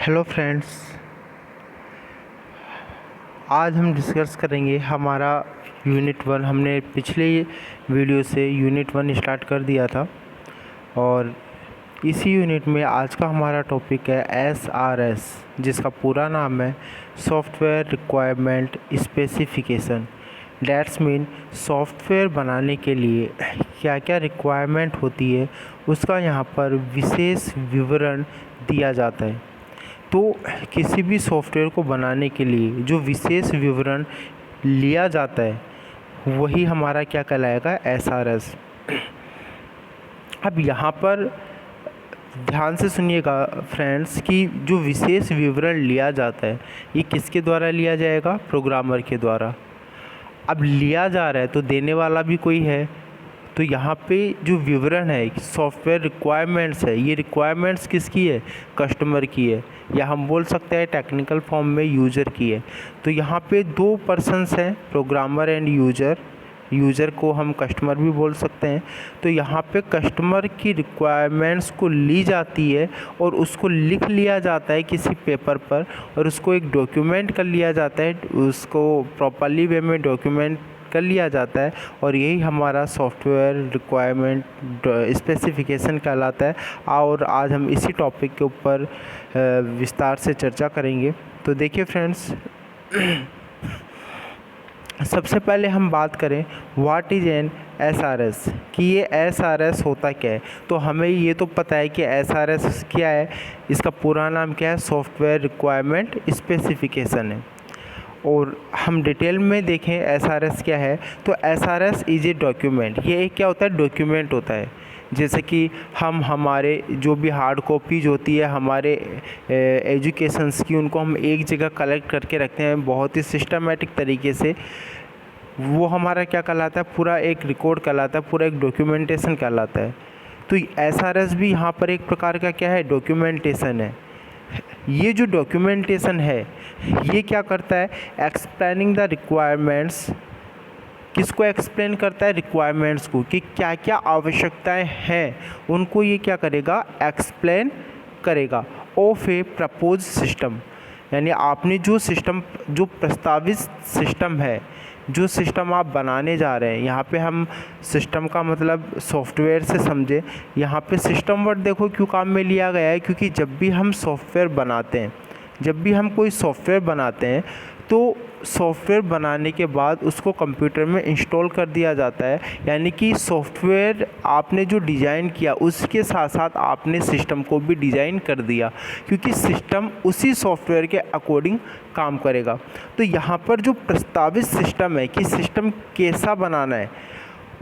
Hello friends, आज हम discuss करेंगे हमारा यूनिट 1। हमने पिछले वीडियो से यूनिट 1 स्टार्ट कर दिया था और इसी यूनिट में आज का हमारा टॉपिक है SRS, जिसका पूरा नाम है software requirement specification. That's mean software बनाने के लिए क्या क्या रिक्वायरमेंट होती है उसका यहाँ पर विशेष विवरण दिया जाता है। तो किसी भी सॉफ्टवेयर को बनाने के लिए जो विशेष विवरण लिया जाता है वही हमारा क्या कहलाएगा, SRS। अब यहाँ पर ध्यान से सुनिएगा फ्रेंड्स कि जो विशेष विवरण लिया जाता है ये किसके द्वारा लिया जाएगा, प्रोग्रामर के द्वारा। अब लिया जा रहा है तो देने वाला भी कोई है, तो यहाँ पे जो विवरण है सॉफ्टवेयर रिक्वायरमेंट्स है, ये रिक्वायरमेंट्स किसकी है, कस्टमर की है, या हम बोल सकते हैं टेक्निकल फॉर्म में यूज़र की है। तो यहाँ पे दो पर्सन्स हैं, प्रोग्रामर एंड यूज़र। यूज़र को हम कस्टमर भी बोल सकते हैं। तो यहाँ पे कस्टमर की रिक्वायरमेंट्स को ली जाती है और उसको लिख लिया जाता है किसी पेपर पर और उसको एक डॉक्यूमेंट कर लिया जाता है, उसको प्रॉपरली वे में डॉक्यूमेंट कर लिया जाता है और यही हमारा सॉफ्टवेयर रिक्वायरमेंट स्पेसिफिकेशन कहलाता है। और आज हम इसी टॉपिक के ऊपर विस्तार से चर्चा करेंगे। तो देखिए फ्रेंड्स, सबसे पहले हम बात करें व्हाट इज़ एन SRS, कि ये SRS होता क्या है। तो हमें ये तो पता है कि SRS क्या है, इसका पूरा नाम क्या है, सॉफ्टवेयर रिक्वायरमेंट स्पेसिफिकेशन है। और हम डिटेल में देखें SRS क्या है, तो SRS इज़ ए डॉक्यूमेंट। ये एक क्या होता है, डॉक्यूमेंट होता है। जैसे कि हम हमारे जो भी हार्ड कॉपीज होती है हमारे एजुकेशंस की, उनको हम एक जगह कलेक्ट करके रखते हैं बहुत ही सिस्टमेटिक तरीके से। वो हमारा क्या कहलाता है, पूरा एक रिकॉर्ड कहलाता है, पूरा एक डॉक्यूमेंटेशन कहलाता है। तो SRS भी यहाँ पर एक प्रकार का क्या है, डॉक्यूमेंटेशन है। ये जो डॉक्यूमेंटेशन है ये क्या करता है, एक्सप्लेनिंग द रिक्वायरमेंट्स। किसको एक्सप्लेन करता है, रिक्वायरमेंट्स को, कि क्या क्या आवश्यकताएं हैं उनको ये क्या करेगा, एक्सप्लेन करेगा ऑफ ए प्रपोज सिस्टम। यानी आपने जो सिस्टम, जो प्रस्तावित सिस्टम है, जो सिस्टम आप बनाने जा रहे हैं, यहाँ पे हम सिस्टम का मतलब सॉफ्टवेयर से समझे। यहाँ पे सिस्टम वर्ड देखो क्यों काम में लिया गया है, क्योंकि जब भी हम सॉफ्टवेयर बनाते हैं, जब भी हम कोई सॉफ्टवेयर बनाते हैं तो सॉफ्टवेयर बनाने के बाद उसको कंप्यूटर में इंस्टॉल कर दिया जाता है। यानी कि सॉफ्टवेयर आपने जो डिज़ाइन किया उसके साथ साथ आपने सिस्टम को भी डिज़ाइन कर दिया, क्योंकि सिस्टम उसी सॉफ्टवेयर के अकॉर्डिंग काम करेगा। तो यहाँ पर जो प्रस्तावित सिस्टम है कि सिस्टम कैसा बनाना है,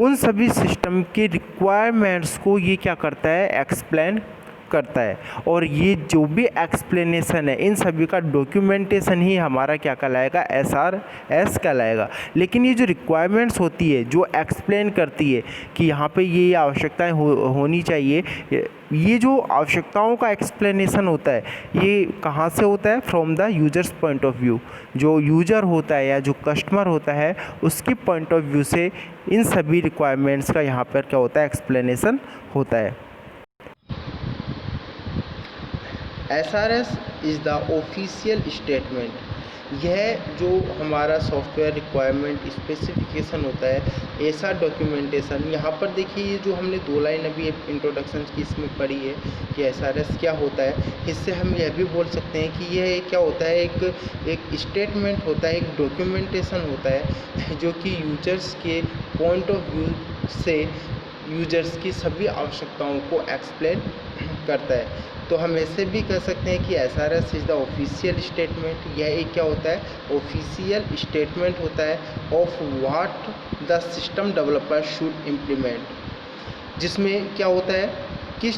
उन सभी सिस्टम के रिक्वायरमेंट्स को ये क्या करता है, एक्सप्लेन करता है। और ये जो भी एक्सप्लेनेशन है इन सभी का डॉक्यूमेंटेशन ही हमारा क्या कहलाएगा, SRS कहलाएगा। लेकिन ये जो रिक्वायरमेंट्स होती है, जो एक्सप्लेन करती है कि यहाँ पे ये आवश्यकताएं होनी चाहिए, ये जो आवश्यकताओं का एक्सप्लेनेशन होता है ये कहाँ से होता है, from the users point of view. जो यूजर होता है या जो कस्टमर होता है उसकी पॉइंट ऑफ व्यू से इन सभी रिक्वायरमेंट्स का यहाँ पर क्या होता है, एक्सप्लेनेशन होता है। SRS is the official statement. यह जो हमारा सॉफ्टवेयर रिक्वायरमेंट स्पेसिफिकेशन होता है, ऐसा डॉक्यूमेंटेशन। यहाँ पर देखिए ये जो हमने दो लाइन अभी इंट्रोडक्शन की इसमें पढ़ी है कि SRS क्या होता है, इससे हम यह भी बोल सकते हैं कि यह क्या होता है, एक स्टेटमेंट होता है, एक डॉक्यूमेंटेशन होता है जो कि यूजर्स के पॉइंट ऑफ व्यू से यूजर्स की सभी आवश्यकताओं को एक्सप्लेन करता है। तो हम ऐसे भी कह सकते हैं कि SRS is the official statement. यह एक क्या होता है, ऑफिशियल स्टेटमेंट होता है of what the system developer should implement, जिसमें क्या होता है कि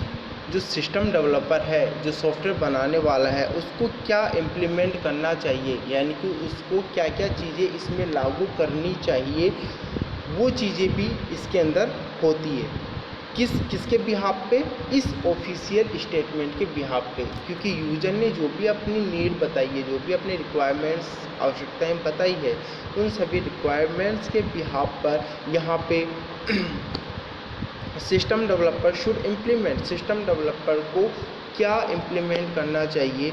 जो सिस्टम डेवलपर है, जो सॉफ्टवेयर बनाने वाला है, उसको क्या इम्प्लीमेंट करना चाहिए, यानी कि उसको क्या क्या चीज़ें इसमें लागू करनी चाहिए, वो चीज़ें भी इसके अंदर होती है। किसके बिहाफ पे, इस ऑफिशियल स्टेटमेंट के बिहाफ पे, क्योंकि यूजर ने जो भी अपनी नीड बताई है, जो भी अपने रिक्वायरमेंट्स, आवश्यकताएं बताई है, उन सभी रिक्वायरमेंट्स के बिहाफ पर यहाँ पे system developer should implement, system developer को क्या इम्प्लीमेंट करना चाहिए,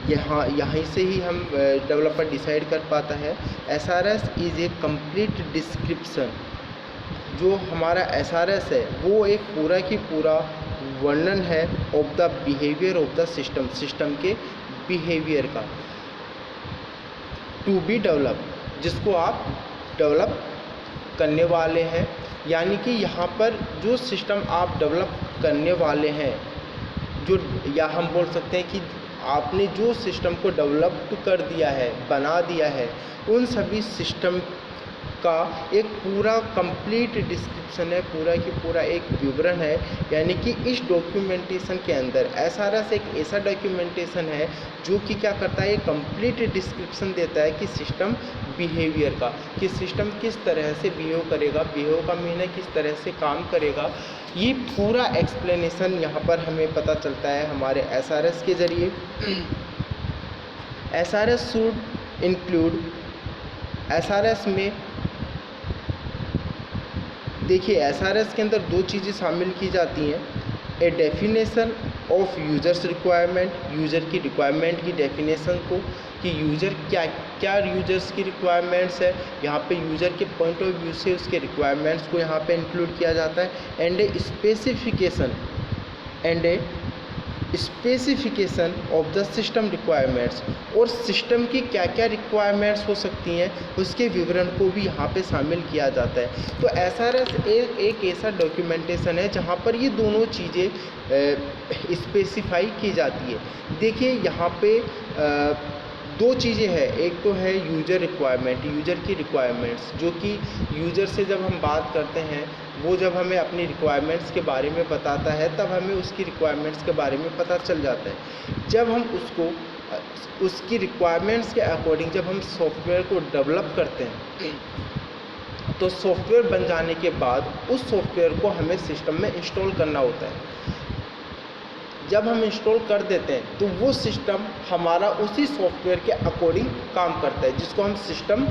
यहीं से ही हम डेवलपर डिसाइड कर पाता है। SRS is a complete description, जो हमारा SRS है वो एक पूरा की पूरा वर्णन है of the behaviour of the system, system के बिहेवियर का, टू बी डेवलप, जिसको आप डेवलप करने वाले हैं। यानी कि यहाँ पर जो सिस्टम आप डेवलप करने वाले हैं, जो या हम बोल सकते हैं कि आपने जो सिस्टम को डेवलप कर दिया है, बना दिया है, उन सभी सिस्टम का एक पूरा कंप्लीट डिस्क्रिप्शन है, पूरा की पूरा एक विवरण है। यानी कि इस डॉक्यूमेंटेशन के अंदर SRS एक ऐसा डॉक्यूमेंटेशन है जो कि क्या करता है, कंप्लीट डिस्क्रिप्शन देता है कि सिस्टम बिहेवियर का, कि सिस्टम किस तरह से बिहेव करेगा, बिहेव का मीन है किस तरह से काम करेगा। ये पूरा एक्सप्लेनेशन यहाँ पर हमें पता चलता है हमारे SRS के ज़रिए। SRS शुड इंक्लूड, SRS में देखिए SRS के अंदर दो चीज़ें शामिल की जाती हैं, a definition of users requirement, user की रिक्वायरमेंट की डेफिनेशन को, कि यूज़र क्या क्या यूज़र्स की रिक्वायरमेंट्स है, यहाँ पे यूज़र के पॉइंट ऑफ व्यू से उसके रिक्वायरमेंट्स को यहाँ पे इंक्लूड किया जाता है। And A specification, and A specification of the system requirements, और सिस्टम की क्या क्या रिक्वायरमेंट्स हो सकती हैं उसके विवरण को भी यहाँ पे शामिल किया जाता है। तो SRS एक ऐसा डॉक्यूमेंटेशन है जहाँ पर ये दोनों चीज़ें स्पेसिफाई की जाती है। देखिए यहाँ पे दो चीज़ें हैं, एक तो है यूज़र रिक्वायरमेंट, यूज़र की रिक्वायरमेंट्स, जो कि यूज़र से जब हम बात करते हैं वो जब हमें अपनी रिक्वायरमेंट्स के बारे में बताता है तब हमें उसकी रिक्वायरमेंट्स के बारे में पता चल जाता है। जब हम उसको उसकी रिक्वायरमेंट्स के अकॉर्डिंग जब हम सॉफ्टवेयर को डेवलप करते हैं, तो सॉफ्टवेयर बन जाने के बाद उस सॉफ्टवेयर को हमें सिस्टम में इंस्टॉल करना होता है। जब हम इंस्टॉल कर देते हैं तो वो सिस्टम हमारा उसी सॉफ्टवेयर के अकॉर्डिंग काम करता है, जिसको हम सिस्टम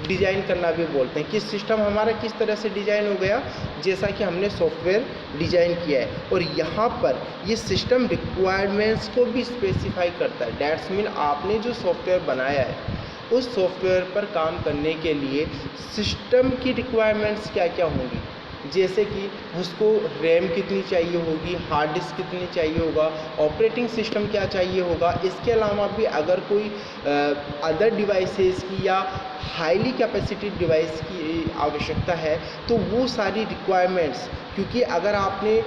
डिज़ाइन करना भी बोलते हैं, कि सिस्टम हमारा किस तरह से डिज़ाइन हो गया जैसा कि हमने सॉफ्टवेयर डिज़ाइन किया है। और यहाँ पर ये सिस्टम रिक्वायरमेंट्स को भी स्पेसिफाई करता है। डैट्स मीन आपने जो सॉफ्टवेयर बनाया है उस सॉफ्टवेयर पर काम करने के लिए सिस्टम की रिक्वायरमेंट्स क्या क्या होंगी, जैसे कि उसको रैम कितनी चाहिए होगी, हार्ड डिस्क कितनी चाहिए होगा, ऑपरेटिंग सिस्टम क्या चाहिए होगा। इसके अलावा भी अगर कोई अदर डिवाइसेस की या हाईली कैपेसिटेड डिवाइस की आवश्यकता है तो वो सारी रिक्वायरमेंट्स, क्योंकि अगर आपने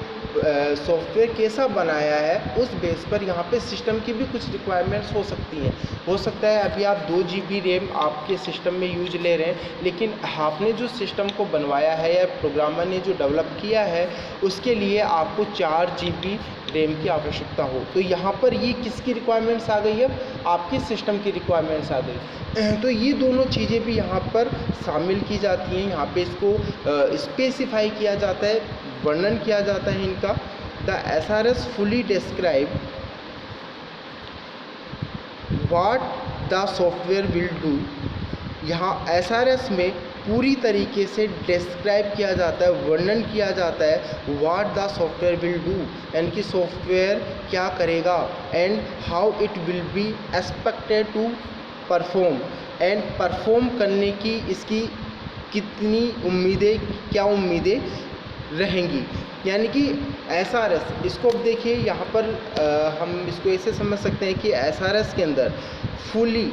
सॉफ्टवेयर कैसा बनाया है उस बेस पर यहाँ पे सिस्टम की भी कुछ रिक्वायरमेंट्स हो सकती हैं। हो सकता है अभी आप 2 GB रैम आपके सिस्टम में यूज ले रहे हैं, लेकिन आपने जो सिस्टम को बनवाया है या प्रोग्रामर ने जो डेवलप किया है उसके लिए आपको 4 GB रैम की आवश्यकता हो, तो यहाँ पर ये किसकी रिक्वायरमेंट्स आ गई, अब आपके सिस्टम की रिक्वायरमेंट्स आ गई। तो ये दोनों चीज़ें भी यहाँ पर शामिल की जाती हैं, यहाँ पे इसको स्पेसिफाई किया जाता है, वर्णन किया जाता है इनका। The SRS fully describe what the software will do. यहाँ SRS में पूरी तरीके से डिस्क्राइब किया जाता है, वर्णन किया जाता है what the software will do, यानी कि सॉफ्टवेयर क्या करेगा, and how it will be expected to perform, and perform करने की इसकी कितनी उम्मीदें, क्या उम्मीदें रहेंगी। यानी कि SRS, इसको अब देखिए यहाँ पर हम इसको ऐसे समझ सकते हैं कि SRS के अंदर फुली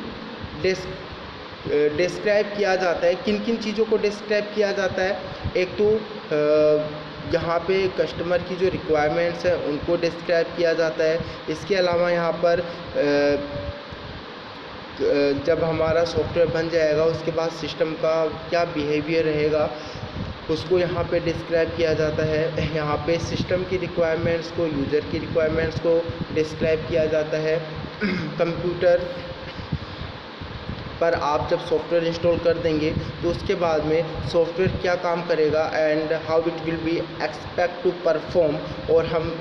डिस्क्राइब किया जाता है, किन किन चीज़ों को डिस्क्राइब किया जाता है। एक तो यहाँ पे कस्टमर की जो रिक्वायरमेंट्स हैं उनको डिस्क्राइब किया जाता है। इसके अलावा यहाँ पर जब हमारा सॉफ्टवेयर बन जाएगा उसके बाद सिस्टम का क्या बिहेवियर रहेगा उसको यहाँ पे डिस्क्राइब किया जाता है। यहाँ पे सिस्टम की रिक्वायरमेंट्स को, यूज़र की रिक्वायरमेंट्स को डिस्क्राइब किया जाता है। कंप्यूटर पर आप जब सॉफ्टवेयर इंस्टॉल कर देंगे तो उसके बाद में सॉफ्टवेयर क्या काम करेगा and how it will be expect to perform, और हम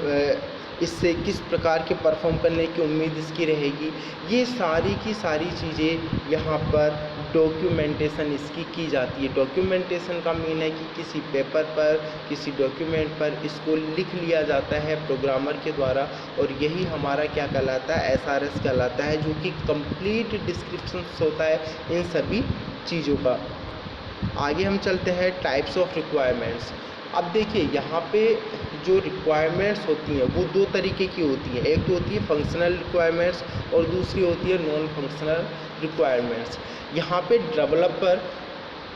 इससे किस प्रकार के परफॉर्म करने की उम्मीद इसकी रहेगी। ये सारी की सारी चीज़ें यहाँ पर डॉक्यूमेंटेशन इसकी की जाती है। डॉक्यूमेंटेशन का मीन है कि किसी पेपर पर, किसी डॉक्यूमेंट पर इसको लिख लिया जाता है प्रोग्रामर के द्वारा, और यही हमारा क्या कहलाता है, SRS कहलाता है, जो कि कंप्लीट डिस्क्रिप्शन होता है इन सभी चीज़ों का। आगे हम चलते हैं टाइप्स ऑफ रिक्वायरमेंट्स। अब देखिए यहाँ पे जो रिक्वायरमेंट्स होती हैं वो दो तरीके की होती हैं। एक तो होती है फंक्शनल रिक्वायरमेंट्स और दूसरी होती है नॉन फंक्शनल रिक्वायरमेंट्स। यहाँ पे डेवलपर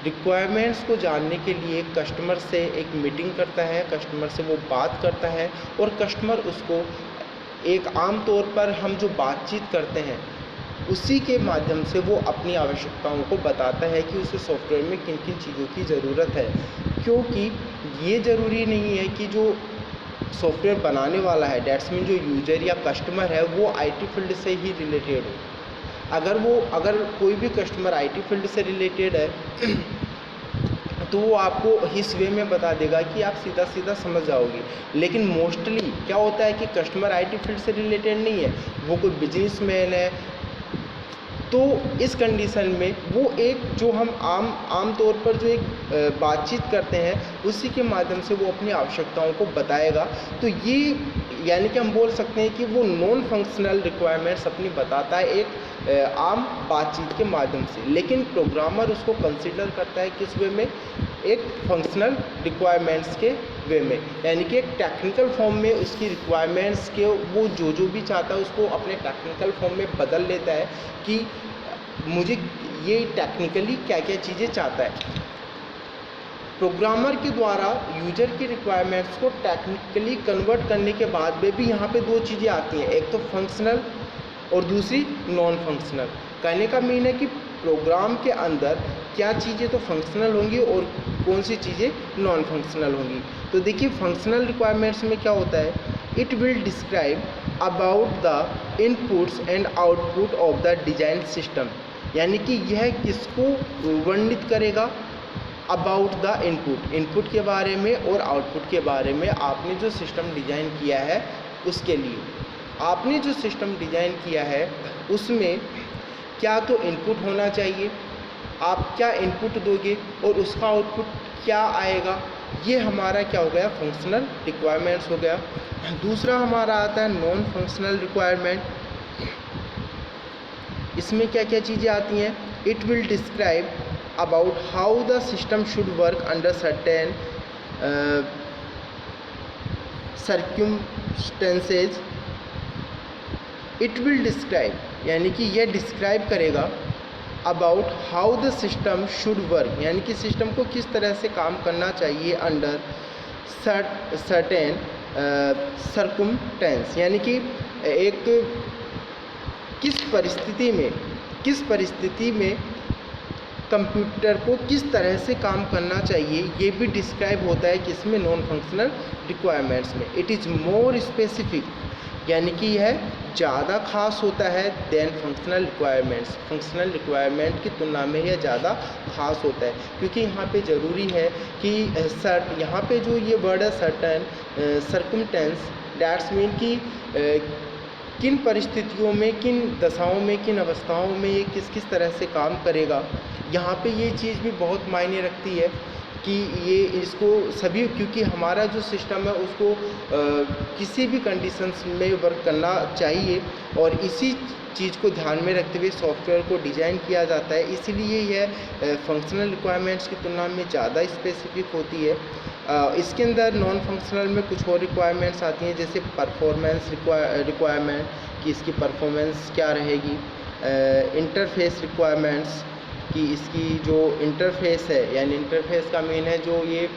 रिक्वायरमेंट्स को जानने के लिए कस्टमर से एक मीटिंग करता है, कस्टमर से वो बात करता है, और कस्टमर उसको एक आम तौर पर हम जो बातचीत करते हैं उसी के माध्यम से वो अपनी आवश्यकताओं को बताता है कि उसे सॉफ्टवेयर में किन किन चीज़ों की ज़रूरत है। क्योंकि ये ज़रूरी नहीं है कि जो सॉफ्टवेयर बनाने वाला है, डेट्स मीन जो यूजर या कस्टमर है, वो IT फील्ड से ही रिलेटेड हो। अगर कोई भी कस्टमर IT फील्ड से रिलेटेड है तो वो आपको इस वे में बता देगा कि आप सीधा सीधा समझ जाओगे। लेकिन मोस्टली क्या होता है कि कस्टमर IT फील्ड से रिलेटेड नहीं है, वो कोई बिजनेसमैन है, तो इस कंडीशन में वो एक जो हम आम तौर पर जो एक बातचीत करते हैं उसी के माध्यम से वो अपनी आवश्यकताओं को बताएगा। तो ये यानी कि हम बोल सकते हैं कि वो नॉन फंक्शनल रिक्वायरमेंट्स अपनी बताता है एक आम बातचीत के माध्यम से। लेकिन प्रोग्रामर उसको कंसिडर करता है किस वे में, एक फंक्शनल रिक्वायरमेंट्स के वे में, यानी कि एक टेक्निकल फॉर्म में उसकी रिक्वायरमेंट्स के वो जो भी चाहता है उसको अपने टेक्निकल फॉर्म में बदल लेता है कि मुझे ये टेक्निकली क्या क्या चीज़ें चाहता है। प्रोग्रामर के द्वारा यूजर की रिक्वायरमेंट्स को टेक्निकली कन्वर्ट करने के बाद में भी यहाँ पे दो चीज़ें आती हैं, एक तो फंक्शनल और दूसरी नॉन फंक्शनल। कहने का मीन है कि प्रोग्राम के अंदर क्या चीज़ें तो फंक्शनल होंगी और कौन सी चीज़ें नॉन फंक्शनल होंगी। तो देखिए फंक्शनल रिक्वायरमेंट्स में क्या होता है, it will describe about the inputs and output of the design system, यानी कि यह किसको वर्णित करेगा, अबाउट द इनपुट के बारे में और आउटपुट के बारे में। आपने जो सिस्टम डिज़ाइन किया है उसके लिए, आपने जो सिस्टम डिज़ाइन किया है उसमें क्या तो इनपुट होना चाहिए, आप क्या इनपुट दोगे और उसका आउटपुट क्या आएगा, ये हमारा क्या हो गया, फंक्शनल रिक्वायरमेंट्स हो गया। दूसरा हमारा आता है नॉन फंक्शनल रिक्वायरमेंट। इसमें क्या क्या चीज़ें आती हैं, it will describe about how the system should work under certain circumstances. It will describe यानी कि यह डिस्क्राइब करेगा about how the system should work, यानी कि सिस्टम को किस तरह से काम करना चाहिए अंडर सर्टेन सर्कमस्टेंस, यानी कि एक किस परिस्थिति में कंप्यूटर को किस तरह से काम करना चाहिए, ये भी डिस्क्राइब होता है कि इसमें नॉन फंक्शनल रिक्वायरमेंट्स में। इट इज़ मोर स्पेसिफिक, यानी कि यह ज़्यादा खास होता है then functional requirements. Functional requirement की तुलना में यह ज़्यादा खास होता है, क्योंकि यहाँ पे ज़रूरी है कि यहाँ पे जो ये वर्ड है सर्टेन सर्कमस्टेंस, दैट्स मीन कि किन परिस्थितियों में, किन दशाओं में, किन अवस्थाओं में ये किस किस तरह से काम करेगा। यहाँ पे ये चीज़ भी बहुत मायने रखती है कि ये इसको सभी, क्योंकि हमारा जो सिस्टम है उसको किसी भी कंडीशंस में वर्क करना चाहिए, और इसी चीज़ को ध्यान में रखते हुए सॉफ्टवेयर को डिज़ाइन किया जाता है। इसीलिए यह फंक्शनल रिक्वायरमेंट्स की तुलना में ज़्यादा स्पेसिफिक होती है। इसके अंदर नॉन फंक्शनल में कुछ और रिक्वायरमेंट्स आती हैं, जैसे परफॉर्मेंस रिक्वायरमेंट कि इसकी परफॉर्मेंस क्या रहेगी, इंटरफेस रिक्वायरमेंट्स कि इसकी जो इंटरफेस है, यानी इंटरफेस का मीन है जो ये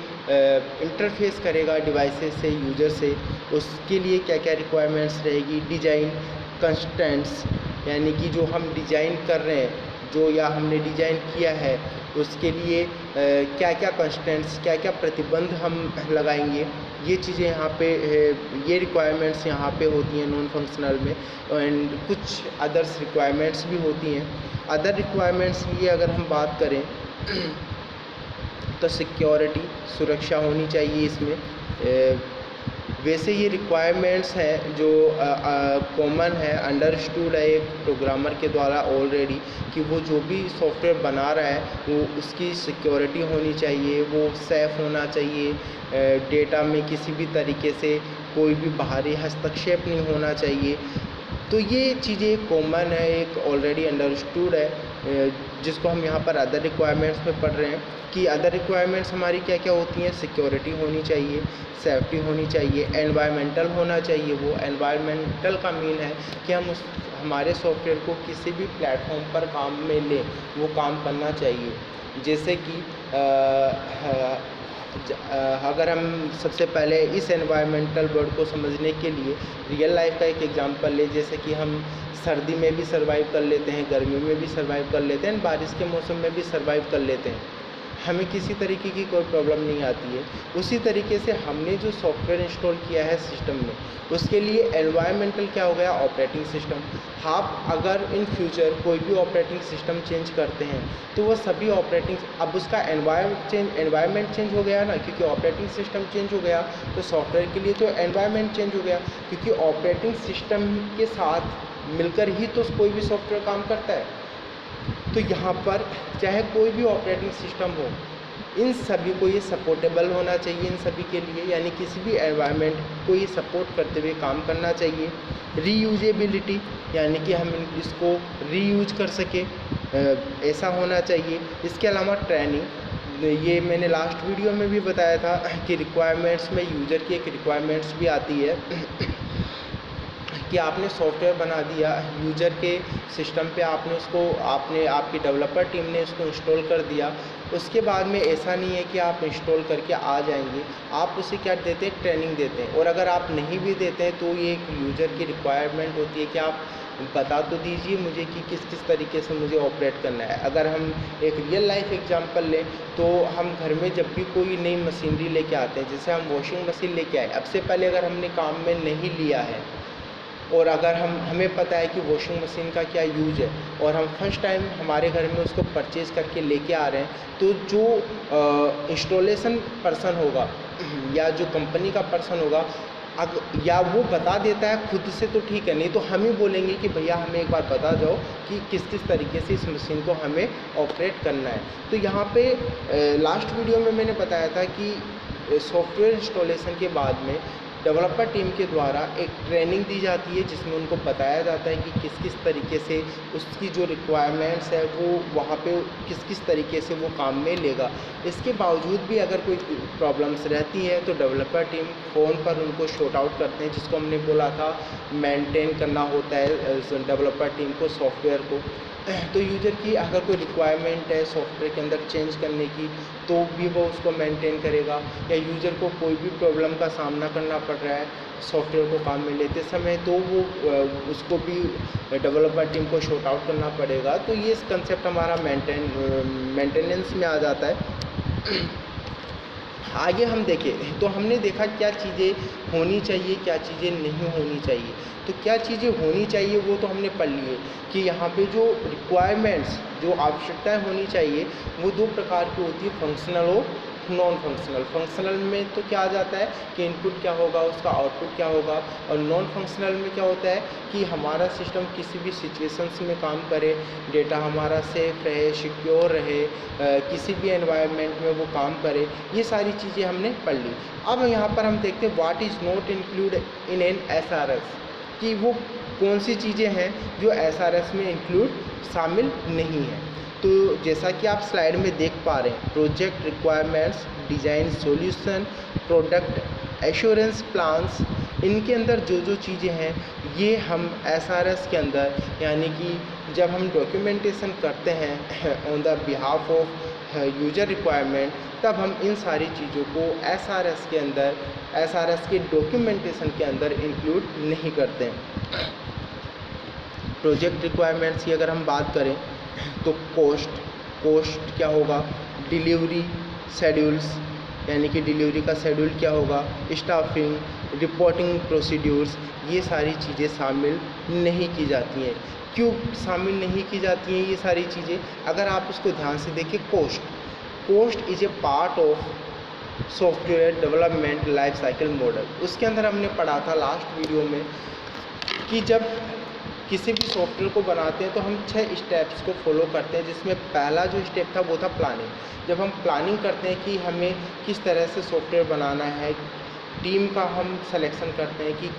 इंटरफेस करेगा डिवाइसेस से, यूजर से, उसके लिए क्या क्या रिक्वायरमेंट्स रहेगी। डिज़ाइन कंस्ट्रेंट्स, यानी कि जो हम डिज़ाइन कर रहे हैं, जो या हमने डिज़ाइन किया है उसके लिए क्या क्या कंस्ट्रेंट्स, क्या क्या प्रतिबंध हम लगाएंगे, ये चीज़ें यहाँ पे ये रिक्वायरमेंट्स यहाँ पे होती हैं नॉन फंक्शनल में। एंड कुछ अदर्स रिक्वायरमेंट्स भी होती हैं। अदर रिक्वायरमेंट्स ये अगर हम बात करें तो सिक्योरिटी, सुरक्षा होनी चाहिए इसमें, वैसे ये रिक्वायरमेंट्स हैं जो कॉमन है, अंडरस्टूड है एक प्रोग्रामर के द्वारा ऑलरेडी, कि वो जो भी सॉफ्टवेयर बना रहा है वो उसकी सिक्योरिटी होनी चाहिए, वो सेफ होना चाहिए, डेटा में किसी भी तरीके से कोई भी बाहरी हस्तक्षेप नहीं होना चाहिए। तो ये चीज़ें कॉमन है, एक ऑलरेडी अंडरस्टूड है, जिसको हम यहाँ पर अदर रिक्वायरमेंट्स में पढ़ रहे हैं कि अदर रिक्वायरमेंट्स हमारी क्या क्या होती हैं। सिक्योरिटी होनी चाहिए, सेफ्टी होनी चाहिए, एनवायरमेंटल होना चाहिए। वो एनवायरमेंटल का मीन है कि हम हमारे सॉफ्टवेयर को किसी भी प्लेटफॉर्म पर काम में लें, वो काम करना चाहिए। जैसे कि अगर हम सबसे पहले इस एनवायरमेंटल वर्ड को समझने के लिए रियल लाइफ का एक एग्जांपल लें, जैसे कि हम सर्दी में भी सर्वाइव कर लेते हैं, गर्मी में भी सर्वाइव कर लेते हैं, बारिश के मौसम में भी सर्वाइव कर लेते हैं, हमें किसी तरीके की कोई प्रॉब्लम नहीं आती है। उसी तरीके से हमने जो सॉफ्टवेयर इंस्टॉल किया है सिस्टम में, उसके लिए एनवायरमेंटल क्या हो गया, ऑपरेटिंग सिस्टम। आप अगर इन फ्यूचर कोई भी ऑपरेटिंग सिस्टम चेंज करते हैं तो वो सभी ऑपरेटिंग, अब उसका एनवायरनमेंट चेंज हो गया ना, क्योंकि ऑपरेटिंग सिस्टम चेंज हो गया तो सॉफ्टवेयर के लिए तो एनवायरनमेंट चेंज हो गया, क्योंकि ऑपरेटिंग सिस्टम के साथ मिलकर ही तो कोई भी सॉफ्टवेयर काम करता है। तो यहाँ पर चाहे कोई भी ऑपरेटिंग सिस्टम हो, इन सभी को ये सपोर्टेबल होना चाहिए, इन सभी के लिए, यानी किसी भी एनवायरनमेंट को ये सपोर्ट करते हुए काम करना चाहिए। रीयूजेबिलिटी, यानी कि हम इसको रीयूज कर सकें, ऐसा होना चाहिए। इसके अलावा ट्रेनिंग, ये मैंने लास्ट वीडियो में भी बताया था कि रिक्वायरमेंट्स में यूज़र की एक रिक्वायरमेंट्स भी आती है कि आपने सॉफ्टवेयर बना दिया यूज़र के सिस्टम पे, आपकी डेवलपर टीम ने इसको इंस्टॉल कर दिया। उसके बाद में ऐसा नहीं है कि आप इंस्टॉल करके आ जाएंगे, आप उसे क्या देते हैं, ट्रेनिंग देते हैं। और अगर आप नहीं भी देते हैं तो ये एक यूज़र की रिक्वायरमेंट होती है कि आप बता तो दीजिए मुझे कि किस किस तरीके से मुझे ऑपरेट करना है। अगर हम एक रियल लाइफ एग्जांपल लें तो हम घर में जब भी कोई नई मशीनरी लेके आते हैं, जैसे हम वॉशिंग मशीन लेके आए, अब से पहले अगर हमने काम में नहीं लिया है और अगर हमें पता है कि वॉशिंग मशीन का क्या यूज है और हम फर्स्ट टाइम हमारे घर में उसको परचेज़ करके लेके आ रहे हैं, तो जो इंस्टॉलेशन पर्सन होगा या जो कंपनी का पर्सन होगा, या वो बता देता है खुद से तो ठीक है, नहीं तो हम ही बोलेंगे कि भैया हमें एक बार बता जाओ कि किस किस तरीके से इस मशीन को हमें ऑपरेट करना है। तो यहाँ पे लास्ट वीडियो में मैंने बताया था कि सॉफ्टवेयर इंस्टॉलेशन के बाद में डेवलपर टीम के द्वारा एक ट्रेनिंग दी जाती है, जिसमें उनको बताया जाता है कि किस किस तरीके से उसकी जो रिक्वायरमेंट्स है वो वहाँ पे किस किस तरीके से वो काम में लेगा। इसके बावजूद भी अगर कोई प्रॉब्लम्स रहती हैं तो डेवलपर टीम फ़ोन पर उनको शॉर्ट आउट करते हैं, जिसको हमने बोला था मेंटेन करना होता है डेवलपर टीम को सॉफ्टवेयर को। तो यूज़र की अगर कोई रिक्वायरमेंट है सॉफ्टवेयर के अंदर चेंज करने की तो भी वो उसको मेंटेन करेगा, या यूज़र को कोई भी प्रॉब्लम का सामना करना पड़ रहा है सॉफ्टवेयर को काम में लेते समय, तो वो उसको भी डेवलपर टीम को शॉर्ट आउट करना पड़ेगा। तो ये कंसेप्ट हमारा मेंटेनेंस में आ जाता है। आगे हम देखें तो हमने देखा क्या चीज़ें होनी चाहिए, क्या चीज़ें नहीं होनी चाहिए। तो क्या चीज़ें होनी चाहिए वो तो हमने पढ़ लिए कि यहाँ पे जो रिक्वायरमेंट्स, जो आवश्यकताएं होनी चाहिए वो दो प्रकार की होती है, फंक्शनल और नॉन फंक्शनल। फंक्शनल में तो क्या आ जाता है कि इनपुट क्या होगा, उसका आउटपुट क्या होगा, और नॉन फंक्शनल में क्या होता है कि हमारा सिस्टम किसी भी सिचुएशंस में काम करे, डेटा हमारा सेफ रहे, सिक्योर रहे, किसी भी एनवायरनमेंट में वो काम करे। ये सारी चीज़ें हमने पढ़ ली। अब यहाँ पर हम देखते हैं what is not include in an SRS, कि वो कौन सी चीज़ें हैं जो SRS में इंक्लूड शामिल नहीं है। तो जैसा कि आप स्लाइड में देख पा रहे हैं, project requirements, design solution, product assurance plans, इनके अंदर जो जो चीज़ें हैं ये हम SRS के अंदर, यानी कि जब हम डॉक्यूमेंटेशन करते हैं on the behalf of user requirement, तब हम इन सारी चीज़ों को SRS के अंदर, SRS के डॉक्यूमेंटेशन के अंदर इंक्लूड नहीं करते हैं। प्रोजेक्ट रिक्वायरमेंट्स की अगर हम बात करें तो कॉस्ट क्या होगा, डिलीवरी शेड्यूल्स, यानी कि डिलीवरी का शेड्यूल क्या होगा, स्टाफिंग, रिपोर्टिंग प्रोसीड्यूर्स, ये सारी चीज़ें शामिल नहीं की जाती हैं। क्यों शामिल नहीं की जाती हैं ये सारी चीज़ें? अगर आप उसको ध्यान से देखें, cost is a part of software development life cycle model. उसके अंदर हमने पढ़ा था लास्ट वीडियो में कि जब किसी भी सॉफ्टवेयर को बनाते हैं तो हम 6 स्टेप्स को फॉलो करते हैं, जिसमें पहला जो स्टेप था वो था प्लानिंग। जब हम प्लानिंग करते हैं कि हमें किस तरह से सॉफ्टवेयर बनाना है, टीम का हम सिलेक्शन करते हैं कि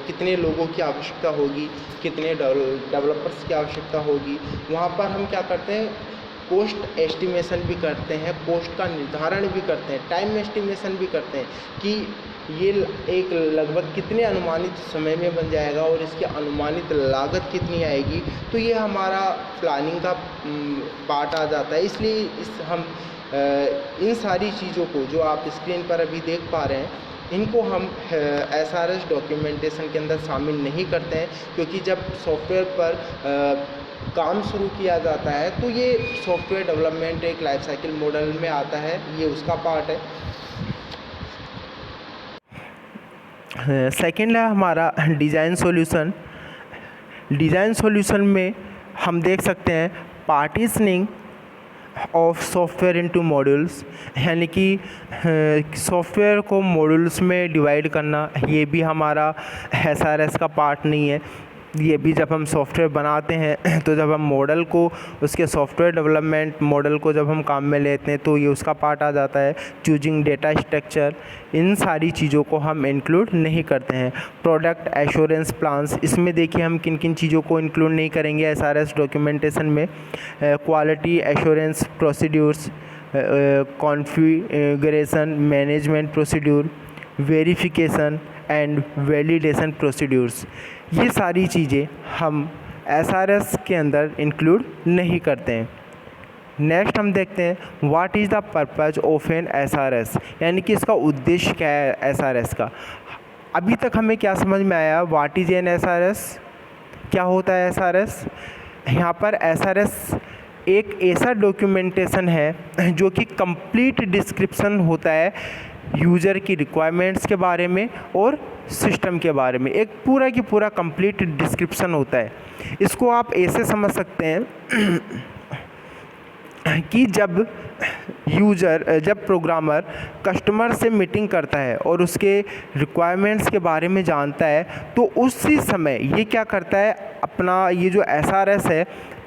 कितने लोगों की आवश्यकता होगी, कितने डेवलपर्स की आवश्यकता होगी। वहाँ पर हम क्या करते हैं, कॉस्ट एस्टिमेशन भी करते हैं, कॉस्ट का निर्धारण भी करते हैं, टाइम एस्टिमेशन भी करते हैं कि ये एक लगभग कितने अनुमानित समय में बन जाएगा और इसकी अनुमानित लागत कितनी आएगी। तो ये हमारा प्लानिंग का पार्ट आ जाता है। इसलिए हम इन सारी चीज़ों को जो आप स्क्रीन पर अभी देख पा रहे हैं, इनको हम SRS डॉक्यूमेंटेशन के अंदर शामिल नहीं करते हैं, क्योंकि जब सॉफ्टवेयर पर काम शुरू किया जाता है तो ये सॉफ्टवेयर डेवलपमेंट एक लाइफ साइकिल मॉडल में आता है, ये उसका पार्ट है। सेकेंड है हमारा डिज़ाइन सॉल्यूशन। डिज़ाइन सॉल्यूशन में हम देख सकते हैं partitioning of software into modules, यानी कि सॉफ्टवेयर को मॉड्यूल्स में डिवाइड करना, ये भी हमारा SRS का पार्ट नहीं है। ये भी जब हम सॉफ्टवेयर बनाते हैं तो जब हम मॉडल को, उसके सॉफ्टवेयर डेवलपमेंट मॉडल को जब हम काम में लेते हैं तो ये उसका पार्ट आ जाता है। चूजिंग डेटा स्ट्रक्चर, इन सारी चीज़ों को हम इंक्लूड नहीं करते हैं। प्रोडक्ट एश्योरेंस प्लान्स, इसमें देखिए हम किन किन चीज़ों को इंक्लूड नहीं करेंगे SRS डॉक्यूमेंटेशन में। Quality assurance procedures, configuration management procedure, verification and validation procedures, ये सारी चीज़ें हम SRS के अंदर इंक्लूड नहीं करते हैं। नेक्स्ट हम देखते हैं what is the purpose of an SRS, यानी कि इसका उद्देश्य क्या है SRS का। अभी तक हमें क्या समझ में आया, व्हाट इज़ एन SRS, क्या होता है SRS। यहाँ पर SRS एक ऐसा डॉक्यूमेंटेशन है जो कि कंप्लीट डिस्क्रिप्शन होता है यूज़र की रिक्वायरमेंट्स के बारे में और सिस्टम के बारे में। एक पूरा की पूरा कंप्लीट डिस्क्रिप्शन होता है। इसको आप ऐसे समझ सकते हैं कि जब प्रोग्रामर कस्टमर से मीटिंग करता है और उसके रिक्वायरमेंट्स के बारे में जानता है, तो उसी समय ये क्या करता है, अपना ये जो SRS है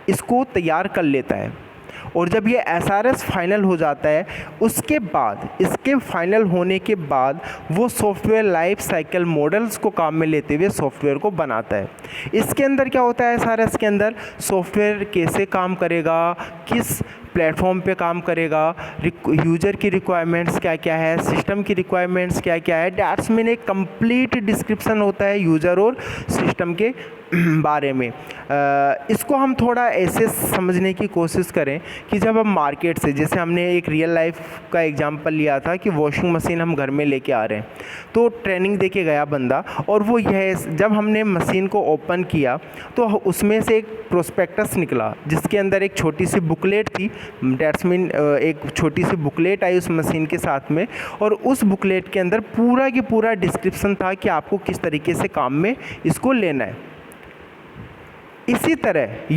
इसको तैयार कर लेता है। और जब ये SRS फाइनल हो जाता है, उसके बाद, इसके फाइनल होने के बाद वो सॉफ्टवेयर लाइफ साइकिल मॉडल्स को काम में लेते हुए सॉफ्टवेयर को बनाता है। इसके अंदर क्या होता है, SRS के अंदर सॉफ्टवेयर कैसे काम करेगा, किस प्लेटफॉर्म पे काम करेगा, यूज़र की रिक्वायरमेंट्स क्या क्या है, सिस्टम की रिक्वायरमेंट्स क्या क्या है, दैट्स मीन एक कंप्लीट डिस्क्रिप्शन होता है यूज़र और सिस्टम के बारे में। इसको हम थोड़ा ऐसे समझने की कोशिश करें कि जब हम मार्केट से, जैसे हमने एक रियल लाइफ का एग्जांपल लिया था कि वॉशिंग मशीन हम घर में लेके आ रहे हैं, तो ट्रेनिंग देके गया बंदा, और वो यह जब हमने मशीन को ओपन किया तो उसमें से एक प्रोस्पेक्टस निकला जिसके अंदर एक छोटी सी बुकलेट थी। दैट्स मीन एक छोटी सी बुकलेट आई उस मशीन के साथ में, और उस बुकलेट के अंदर पूरा की पूरा डिस्क्रिप्शन था कि आपको किस तरीके से काम में इसको लेना है। इसी तरह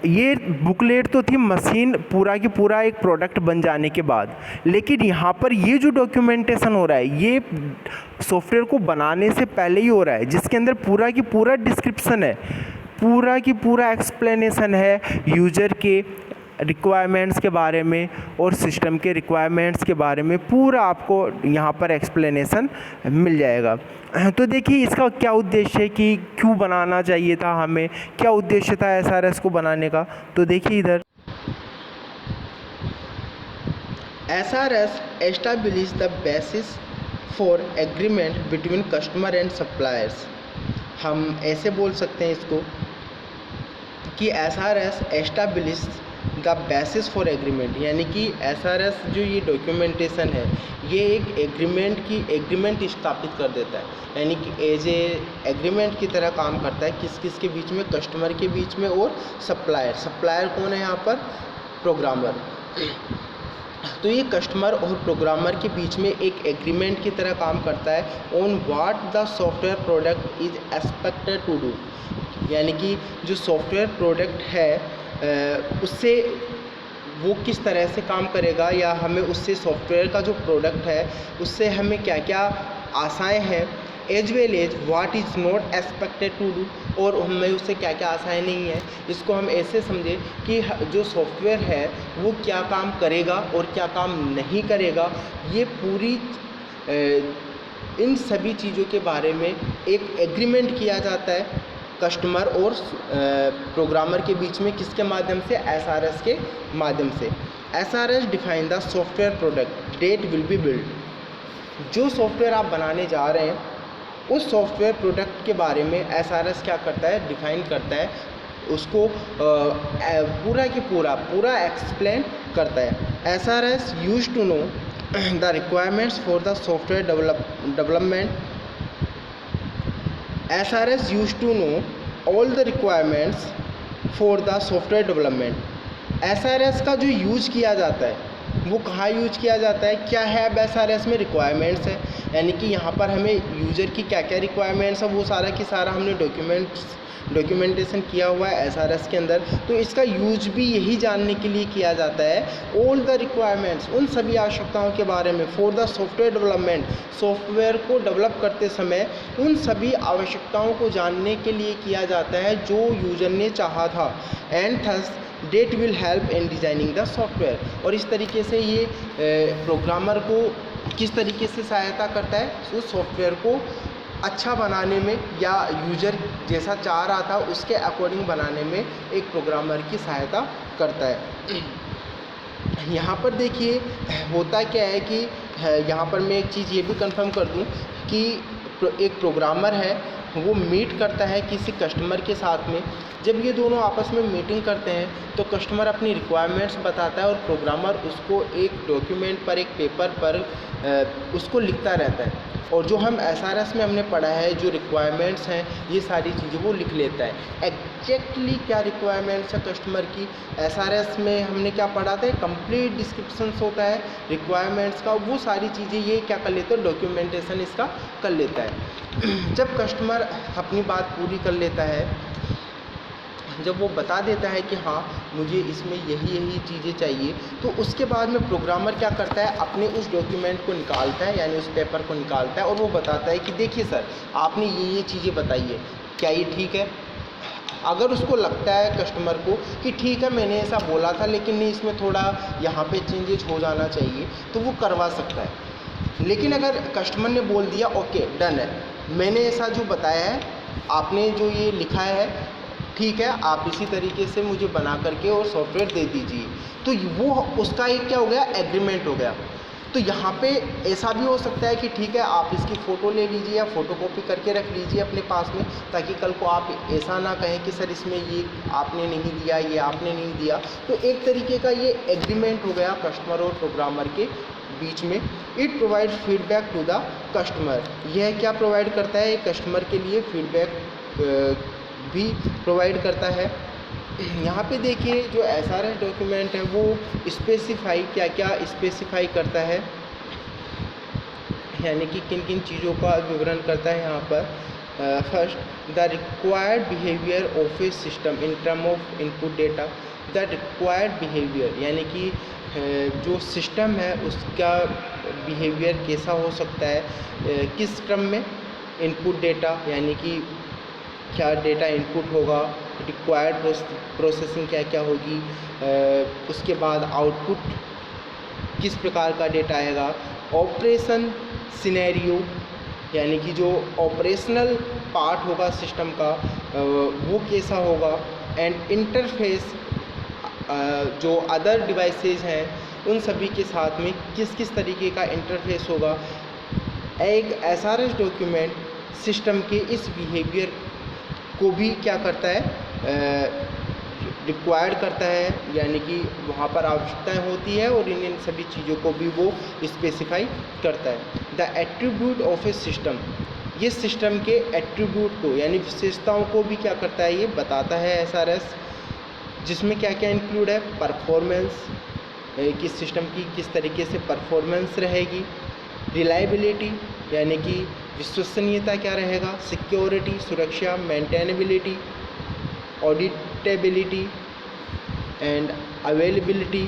ये बुकलेट तो थी मशीन पूरा की पूरा एक प्रोडक्ट बन जाने के बाद, लेकिन यहाँ पर ये जो डॉक्यूमेंटेशन हो रहा है ये सॉफ्टवेयर को बनाने से पहले ही हो रहा है, जिसके अंदर पूरा की पूरा डिस्क्रिप्शन है, पूरा की पूरा एक्सप्लेनेशन है यूज़र के रिक्वायरमेंट्स के बारे में और सिस्टम के रिक्वायरमेंट्स के बारे में। पूरा आपको यहाँ पर एक्सप्लेनेशन मिल जाएगा। तो देखिए इसका क्या उद्देश्य है कि क्यों बनाना चाहिए था हमें, क्या उद्देश्य था SRS को बनाने का। तो देखिए इधर SRS establish the basis for agreement between customer and suppliers. हम ऐसे बोल सकते हैं इसको कि SRS establish the basis for agreement, यानी कि SRS जो ये डॉक्यूमेंटेशन है ये एक एग्रीमेंट स्थापित कर देता है, यानी कि एज ए एग्रीमेंट की तरह काम करता है किस के बीच में, कस्टमर के बीच में और सप्लायर कौन है यहाँ पर, प्रोग्रामर। तो ये कस्टमर और प्रोग्रामर के बीच में एक एग्रीमेंट की तरह काम करता है on what the software product is expected to do, यानी कि जो सॉफ्टवेयर प्रोडक्ट है उससे वो किस तरह से काम करेगा, या हमें उससे सॉफ्टवेयर का जो प्रोडक्ट है उससे हमें क्या क्या आशाएं हैं, as well as what is not expected to do, और हमें उससे क्या क्या आशाएं नहीं है। इसको हम ऐसे समझें कि जो सॉफ्टवेयर है वो क्या काम करेगा और क्या काम नहीं करेगा। ये पूरी इन सभी चीज़ों के बारे में एक एग्रीमेंट किया जाता है कस्टमर और प्रोग्रामर के बीच में, किसके माध्यम से, SRS के माध्यम से। SRS define the software product that will be build. जो सॉफ्टवेयर आप बनाने जा रहे हैं उस सॉफ्टवेयर प्रोडक्ट के बारे में SRS क्या करता है, डिफाइन करता है, उसको पूरा की पूरा एक्सप्लेन करता है। SRS use to know the requirements for the software development. SRS used to know all the requirements for the software development। SRS का जो यूज किया जाता है वो कहाँ यूज किया जाता है, क्या है अब SRS में रिक्वायरमेंट्स है, यानी कि यहाँ पर हमें यूज़र की क्या क्या रिक्वायरमेंट्स है वो सारा की सारा हमने डॉक्यूमेंटेशन किया हुआ है SRS के अंदर। तो इसका यूज भी यही जानने के लिए किया जाता है, ऑल द रिक्वायरमेंट्स, उन सभी आवश्यकताओं के बारे में, for the software development, software को डेवलप करते समय उन सभी आवश्यकताओं को जानने के लिए किया जाता है जो यूज़र ने चाहा था। And thus that will help in designing the software. और इस तरीके से ये प्रोग्रामर को किस तरीके से सहायता करता है, उस सॉफ्टवेयर को अच्छा बनाने में या यूज़र जैसा चाह रहा था उसके अकॉर्डिंग बनाने में एक प्रोग्रामर की सहायता करता है। यहाँ पर देखिए होता क्या है कि यहाँ पर मैं एक चीज़ ये भी कंफर्म कर दूँ कि एक प्रोग्रामर है वो मीट करता है किसी कस्टमर के साथ में। जब ये दोनों आपस में मीटिंग करते हैं तो कस्टमर अपनी रिक्वायरमेंट्स बताता है और प्रोग्रामर उसको एक डॉक्यूमेंट पर, एक पेपर पर उसको लिखता रहता है। और जो हम SRS में हमने पढ़ा है, जो रिक्वायरमेंट्स हैं ये सारी चीज़ें वो लिख लेता है। एग्जैक्टली क्या रिक्वायरमेंट्स है कस्टमर की, SRS में हमने क्या पढ़ा था, कंप्लीट डिस्क्रिप्शंस होता है रिक्वायरमेंट्स का, वो सारी चीज़ें ये क्या कर लेते हैं, डॉक्यूमेंटेशन इसका कर लेता है। जब कस्टमर अपनी बात पूरी कर लेता है, जब वो बता देता है कि हाँ मुझे इसमें यही चीज़ें चाहिए, तो उसके बाद में प्रोग्रामर क्या करता है, अपने उस डॉक्यूमेंट को निकालता है, यानी उस पेपर को निकालता है और वो बताता है कि देखिए सर आपने ये चीज़ें बताई है, क्या ये ठीक है। अगर उसको लगता है कस्टमर को कि ठीक है मैंने ऐसा बोला था लेकिन नहीं, इसमें थोड़ा यहाँ पे चेंजेस हो जाना चाहिए, तो वो करवा सकता है। लेकिन अगर कस्टमर ने बोल दिया ओके डन है, मैंने ऐसा जो बताया है, आपने जो ये लिखा है ठीक है, आप इसी तरीके से मुझे बना करके और सॉफ्टवेयर दे दीजिए, तो वो उसका एक क्या हो गया, एग्रीमेंट हो गया। तो यहाँ पे ऐसा भी हो सकता है कि ठीक है आप इसकी फ़ोटो ले लीजिए या फ़ोटोकॉपी करके रख लीजिए अपने पास में, ताकि कल को आप ऐसा ना कहें कि सर इसमें ये आपने नहीं दिया, ये आपने नहीं दिया। तो एक तरीके का ये एग्रीमेंट हो गया कस्टमर और प्रोग्रामर के बीच में। It provide feedback to the customer. यह क्या प्रोवाइड करता है, कस्टमर के लिए फीडबैक भी प्रोवाइड करता है। यहाँ पे देखिए जो SRS डॉक्यूमेंट है वो स्पेसिफाई क्या क्या स्पेसिफाई करता है, यानी कि किन किन चीज़ों का विवरण करता है यहाँ पर। First the required behaviour of A system in term of input data. The required behaviour यानी कि जो सिस्टम है उसका बिहेवियर कैसा हो सकता है, किस क्रम में, इनपुट डेटा यानी कि क्या डेटा इनपुट होगा, रिक्वायर्ड प्रोसेसिंग क्या क्या होगी, उसके बाद आउटपुट किस प्रकार का डेटा आएगा, ऑपरेशन सिनेरियो यानी कि जो ऑपरेशनल पार्ट होगा सिस्टम का वो कैसा होगा, एंड इंटरफेस जो अदर डिवाइसेस हैं उन सभी के साथ में किस किस तरीके का इंटरफेस होगा। एक SRS डॉक्यूमेंट सिस्टम के इस बिहेवियर को भी क्या करता है, रिक्वायर्ड करता है, यानी कि वहाँ पर आवश्यकताएं होती है और इन सभी चीज़ों को भी वो स्पेसिफाई करता है। The attribute of A system, ये सिस्टम के एट्रीब्यूट को यानी विशेषताओं को भी क्या करता है, ये बताता है SRS, जिसमें क्या क्या इंक्लूड है, परफॉर्मेंस, किस सिस्टम की किस तरीके से परफॉर्मेंस रहेगी, रिलायबिलिटी यानी कि विश्वसनीयता क्या रहेगा, सिक्योरिटी सुरक्षा, maintainability, auditability and availability,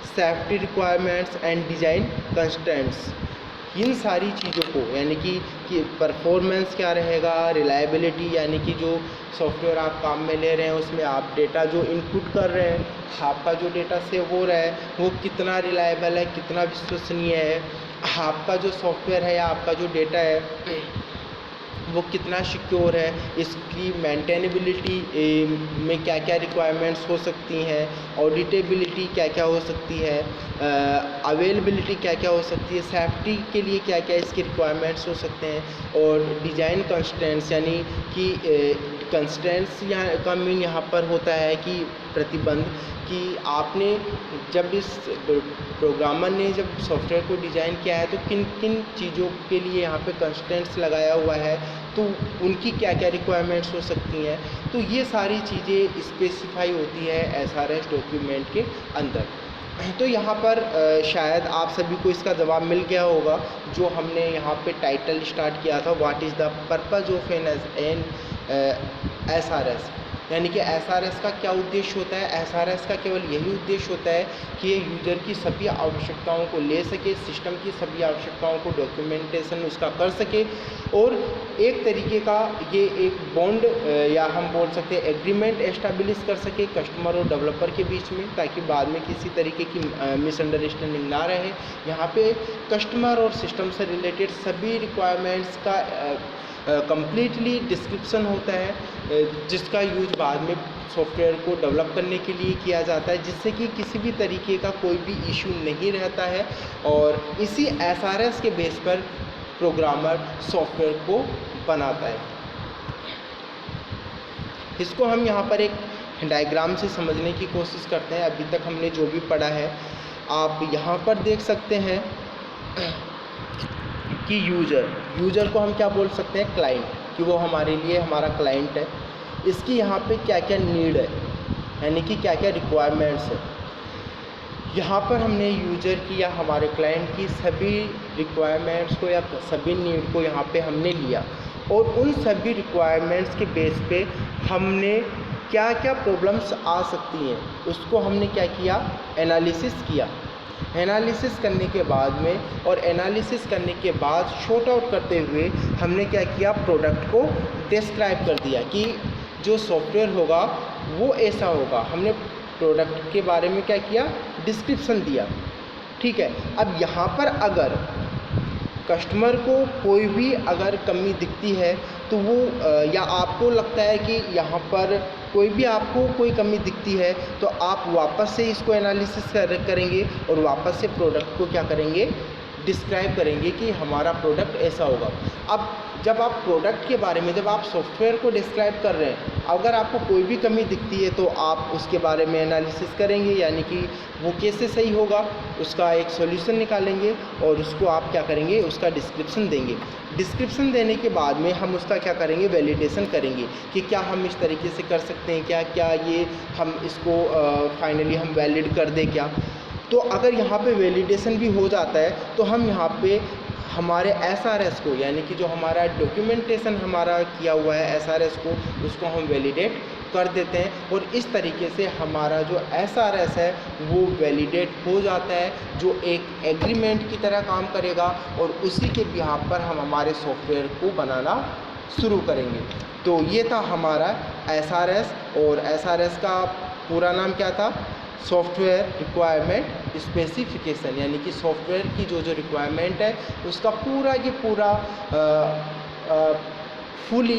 safety requirements and design constraints. इन सारी चीज़ों को यानी कि परफॉर्मेंस क्या रहेगा, रिलायबिलिटी यानी कि जो सॉफ्टवेयर आप काम में ले रहे हैं उसमें आप डेटा जो इनपुट कर रहे हैं, आपका जो डेटा सेव हो रहा है वो कितना रिलायबल है, कितना विश्वसनीय है, आपका जो सॉफ्टवेयर है या आपका जो डेटा है वो कितना सिक्योर है, इसकी मेंटेनेबिलिटी में क्या क्या रिक्वायरमेंट्स हो सकती हैं, ऑडिटेबिलिटी क्या क्या हो सकती है, अवेलेबिलिटी क्या क्या हो सकती है, सेफ्टी के लिए क्या क्या इसकी रिक्वायरमेंट्स हो सकते हैं, और डिज़ाइन कंस्ट्रेंट्स यानी कि कंस्ट्रेंट्स यहाँ का मीन यहाँ पर होता है कि प्रतिबंध, कि आपने जब इस प्रोग्रामर ने जब सॉफ्टवेयर को डिज़ाइन किया है तो किन किन चीज़ों के लिए यहाँ पे कंस्ट्रेंट्स लगाया हुआ है, तो उनकी क्या क्या रिक्वायरमेंट्स हो सकती हैं। तो ये सारी चीज़ें स्पेसिफाई होती है एसआरएस डॉक्यूमेंट के अंदर। तो यहाँ पर शायद आप सभी को इसका जवाब मिल गया होगा जो हमने यहाँ पे टाइटल स्टार्ट किया था, what is the purpose of an SRS, यानी कि एसआरएस का क्या उद्देश्य होता है। एसआरएस का केवल यही उद्देश्य होता है कि ये यूज़र की सभी आवश्यकताओं को ले सके, सिस्टम की सभी आवश्यकताओं को डॉक्यूमेंटेशन उसका कर सके, और एक तरीके का ये एक बॉन्ड या हम बोल सकते हैं एग्रीमेंट एस्टैब्लिश कर सके कस्टमर और डेवलपर के बीच में, ताकि बाद में किसी तरीके की मिसअंडरस्टैंडिंग ना रहे। यहाँ पे कस्टमर और सिस्टम से रिलेटेड सभी रिक्वायरमेंट्स का कंप्लीटली डिस्क्रिप्शन होता है, जिसका यूज बाद में सॉफ्टवेयर को डेवलप करने के लिए किया जाता है, जिससे कि किसी भी तरीके का कोई भी इशू नहीं रहता है, और इसी एसआरएस के बेस पर प्रोग्रामर सॉफ्टवेयर को बनाता है। इसको हम यहाँ पर एक डायग्राम से समझने की कोशिश करते हैं। अभी तक हमने जो भी पढ़ा है आप यहाँ पर देख सकते हैं कि यूज़र को हम क्या बोल सकते हैं, क्लाइंट, कि वो हमारे लिए हमारा क्लाइंट है। इसकी यहाँ पे क्या क्या नीड है, यानी कि क्या क्या रिक्वायरमेंट्स है। यहाँ पर हमने यूज़र की या हमारे क्लाइंट की सभी रिक्वायरमेंट्स को या सभी नीड को यहाँ पे हमने लिया, और उन सभी रिक्वायरमेंट्स के बेस पे हमने क्या क्या प्रॉब्लम्स आ सकती हैं उसको हमने क्या किया, एनालिसिस किया। एनालिसिस करने के बाद में, और एनालिसिस करने के बाद शॉर्ट आउट करते हुए हमने क्या किया, प्रोडक्ट को डिस्क्राइब कर दिया कि जो सॉफ्टवेयर होगा वो ऐसा होगा। हमने प्रोडक्ट के बारे में क्या किया, डिस्क्रिप्शन दिया। ठीक है, अब यहाँ पर अगर कस्टमर को कोई भी अगर कमी दिखती है तो वो या आपको लगता है कि यहाँ पर कोई भी आपको कोई कमी दिखती है तो आप वापस से इसको एनालिसिस करेंगे और वापस से प्रोडक्ट को क्या करेंगे, डिस्क्राइब करेंगे कि हमारा प्रोडक्ट ऐसा होगा। अब जब आप प्रोडक्ट के बारे में, जब आप सॉफ्टवेयर को डिस्क्राइब कर रहे हैं, अगर आपको कोई भी कमी दिखती है तो आप उसके बारे में एनालिसिस करेंगे, यानी कि वो कैसे सही होगा उसका एक सॉल्यूशन निकालेंगे और उसको आप क्या करेंगे, उसका डिस्क्रिप्शन देंगे। डिस्क्रिप्शन देने के बाद में हम उसका क्या करेंगे, वैलिडेशन करेंगे कि क्या हम इस तरीके से कर सकते हैं, क्या ये हम इसको फाइनली हम वैलिड कर दें क्या। तो अगर यहाँ पे वैलिडेशन भी हो जाता है तो हम यहाँ पे हमारे एसआरएस को, यानी कि जो हमारा डॉक्यूमेंटेशन हमारा किया हुआ है एसआरएस को, उसको हम वैलिडेट कर देते हैं, और इस तरीके से हमारा जो एसआरएस है वो वैलिडेट हो जाता है, जो एक एग्रीमेंट की तरह काम करेगा, और उसी के बिहाफ पर हम हमारे सॉफ्टवेयर को बनाना शुरू करेंगे। तो ये था हमारा एसआरएस, और एसआरएस का पूरा नाम क्या था, सॉफ्टवेयर रिक्वायरमेंट स्पेसिफिकेशन, यानी कि सॉफ्टवेयर की जो रिक्वायरमेंट है उसका पूरा ये पूरा फुली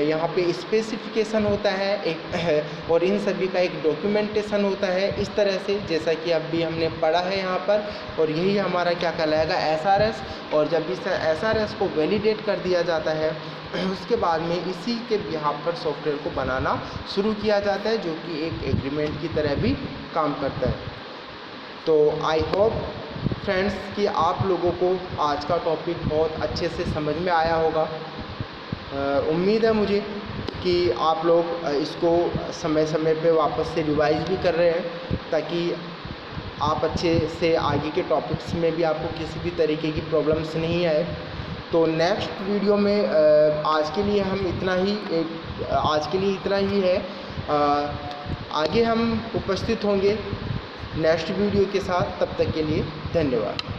यहाँ पे स्पेसिफिकेशन होता है एक, और इन सभी का एक डॉक्यूमेंटेशन होता है इस तरह से, जैसा कि अभी हमने पढ़ा है यहाँ पर। और यही हमारा क्या कहलाएगा, एसआरएस। और जब इस एसआरएस को वैलिडेट कर दिया जाता है उसके बाद में इसी के बिहाफ पर सॉफ्टवेयर को बनाना शुरू किया जाता है, जो कि एक एग्रीमेंट की तरह भी काम करता है। तो आई होप फ्रेंड्स कि आप लोगों को आज का टॉपिक बहुत अच्छे से समझ में आया होगा। उम्मीद है मुझे कि आप लोग इसको समय समय पे वापस से रिवाइज भी कर रहे हैं, ताकि आप अच्छे से आगे के टॉपिक्स में भी आपको किसी भी तरीके की प्रॉब्लम्स नहीं आए। तो नेक्स्ट वीडियो में आज के लिए इतना ही है। आगे हम उपस्थित होंगे नेक्स्ट वीडियो के साथ। तब तक के लिए धन्यवाद।